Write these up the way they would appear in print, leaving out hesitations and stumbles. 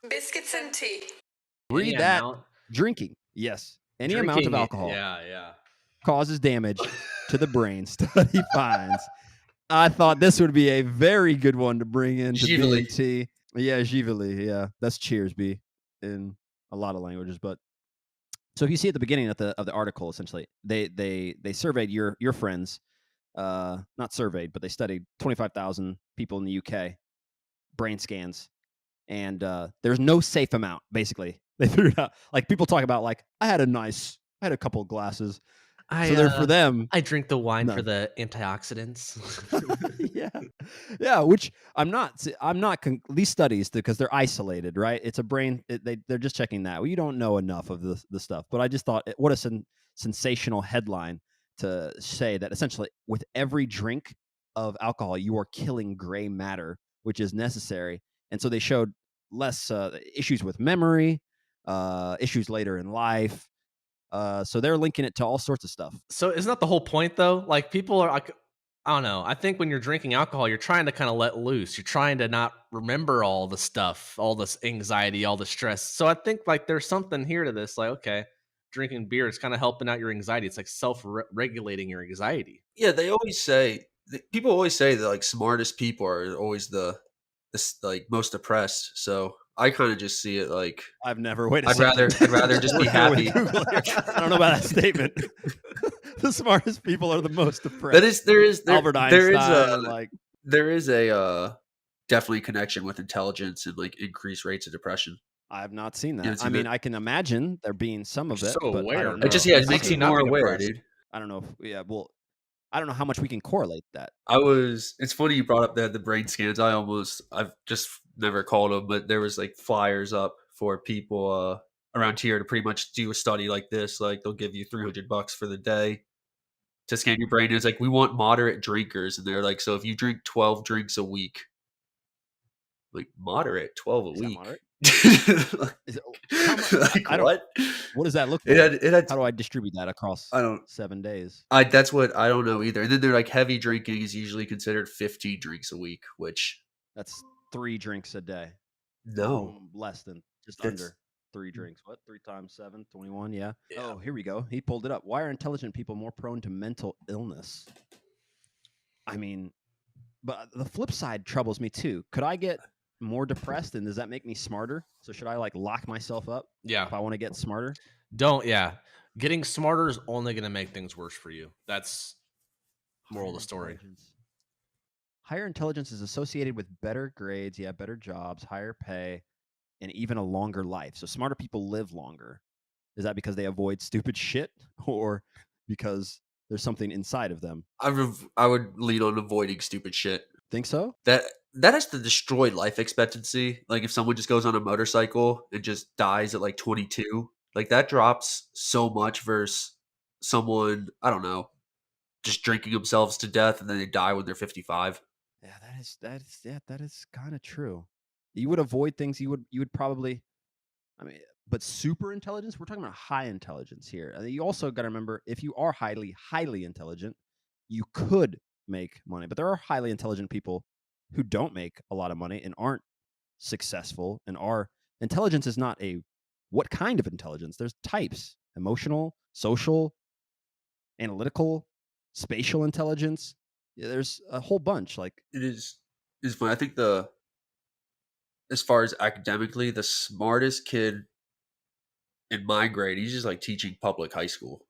Biscuits and tea. Any Read that. amount. Drinking. Yes. Any amount of alcohol Yeah. causes damage to the brain, study finds. I thought this would be a very good one to bring into Givali. BNT. Yeah, Givali. Yeah, that's cheers, B, in a lot of languages. But so if you see at the beginning of the article, essentially, they surveyed your friends, not surveyed, but they studied 25,000 people in the UK, brain scans, and there's no safe amount. Basically, they figured out. Like people talk about, like I had a couple of glasses. So they're for them. I drink the wine No. for the antioxidants. Yeah. Which I'm not. These studies, because they're isolated, right? It's a brain. They're just checking that. Well, you don't know enough of the stuff. But I just thought, what a sensational headline to say that essentially with every drink of alcohol, you are killing gray matter, which is necessary. And so they showed less issues with memory, issues later in life. So they're linking it to all sorts of stuff. So isn't that the whole point though? Like people are like, I don't know. I think when you're drinking alcohol, you're trying to kind of let loose. You're trying to not remember all the stuff, all this anxiety, all the stress. So I think like there's something here to this. Like, okay, drinking beer is kind of helping out your anxiety. It's like self-regulating your anxiety. Yeah, they always say people always say that like smartest people are always the like most depressed. So I kind of just see it like I've never waited. I'd rather just be happy. I don't know about that statement. The smartest people are the most depressed. Albert Einstein. There is a definitely connection with intelligence and like increased rates of depression. I have not seen that. You haven't seen that? I can imagine there being some of it, so but I aware, don't bro. know. It makes you more aware, dude. I don't know. I don't know how much we can correlate that. It's funny you brought up the brain scans. I've just never called them, but there was like flyers up for people around here to pretty much do a study like this. Like they'll give you $300 for the day to scan your brain. It's like, we want moderate drinkers. And they're like, so if you drink 12 drinks a week, like moderate 12 a week. Moderate? What? What does that look like? How do I distribute that across 7 days? That's what I don't know either. And then they're like, heavy drinking is usually considered 15 drinks a week, which that's 3 drinks a day. No, less than under 3 drinks. What? 3 times 7, 21. Yeah. Oh, here we go. He pulled it up. Why are intelligent people more prone to mental illness? I mean, but the flip side troubles me too. Could I get more depressed, and does that make me smarter? So should I like lock myself up? Yeah. If I want to get smarter? Getting smarter is only going to make things worse for you. That's moral of the story. Higher intelligence is associated with better grades, better jobs, higher pay, and even a longer life. So smarter people live longer. Is that because they avoid stupid shit, or because there's something inside of them? I would lean on avoiding stupid shit. Think so? That has to destroy life expectancy. Like if someone just goes on a motorcycle and just dies at like 22, like that drops so much versus someone, I don't know, just drinking themselves to death and then they die when they're 55. Yeah, that is kind of true. You would avoid things you would probably, but super intelligence, we're talking about high intelligence here. You also got to remember, if you are highly intelligent, you could make money. But there are highly intelligent people who don't make a lot of money and aren't successful, and intelligence is not what kind of intelligence. There's types: emotional, social, analytical, spatial intelligence. Yeah, there's a whole bunch. Like it is funny. I think as far as academically, the smartest kid in my grade, he's just like teaching public high school.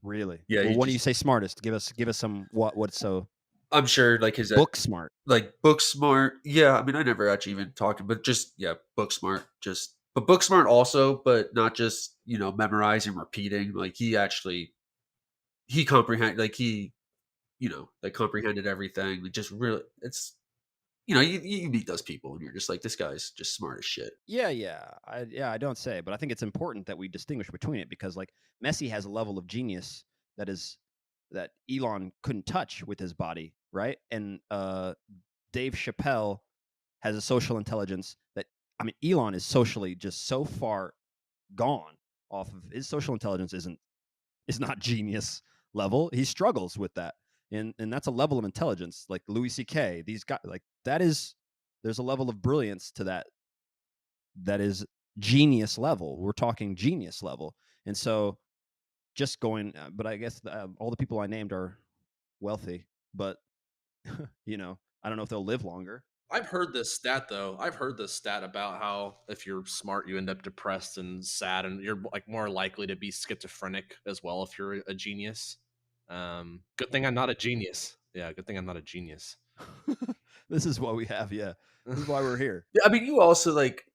Really? Yeah. Well, when do you say smartest? Give us some what's so. I'm sure like his book smart. Like book smart. Yeah. I mean, I never actually even talked, but just book smart. But book smart also, but not just memorizing, repeating. Like he comprehended. Like he comprehended everything. Like just really, it's. You meet those people and you're just like, this guy's just smart as shit. Yeah. I don't say, but I think it's important that we distinguish between it, because like Messi has a level of genius that Elon couldn't touch with his body, right? And Dave Chappelle has a social intelligence that, Elon is socially just so far gone off of his social intelligence is not genius level. He struggles with that. And that's a level of intelligence, like Louis C.K. These guys, like there's a level of brilliance to that is genius level. We're talking genius level. And so just going, but I guess all the people I named are wealthy, but I don't know if they'll live longer. I've heard this stat though. I've heard this stat about how if you're smart, you end up depressed and sad, and you're like more likely to be schizophrenic as well if you're a genius. Good thing I'm not a genius. Yeah, good thing I'm not a genius. This is what we have. Yeah. This is why we're here. Yeah, I mean, you also like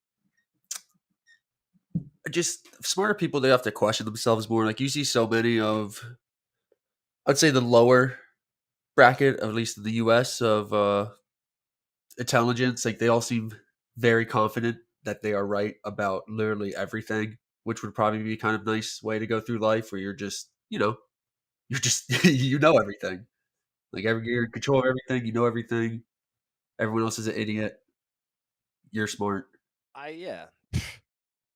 just smarter people. They have to question themselves more. Like you see so many of, I'd say the lower bracket, at least in the U.S. of intelligence. Like they all seem very confident that they are right about literally everything, which would probably be kind of nice way to go through life, where you're just, you're just you know everything. Like you're in control of everything. You know everything. Everyone else is an idiot. You're smart. Yeah.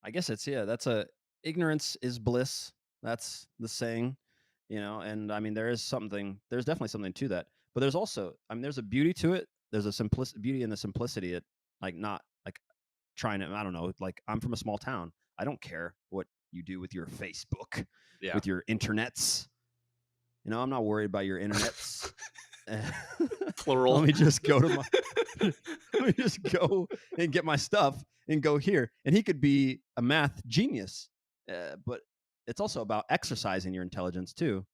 I guess that's a ignorance is bliss. That's the saying, and I mean, there's definitely something to that, but there's also, I mean, there's a beauty to it. There's a beauty in the simplicity. It like not like trying to, I don't know, like I'm from a small town. I don't care what you do with your Facebook, Yeah. with your internets. I'm not worried about your internets. Plural. Let me just go to my let me just go and get my stuff and go here. And he could be a math genius, but it's also about exercising your intelligence too.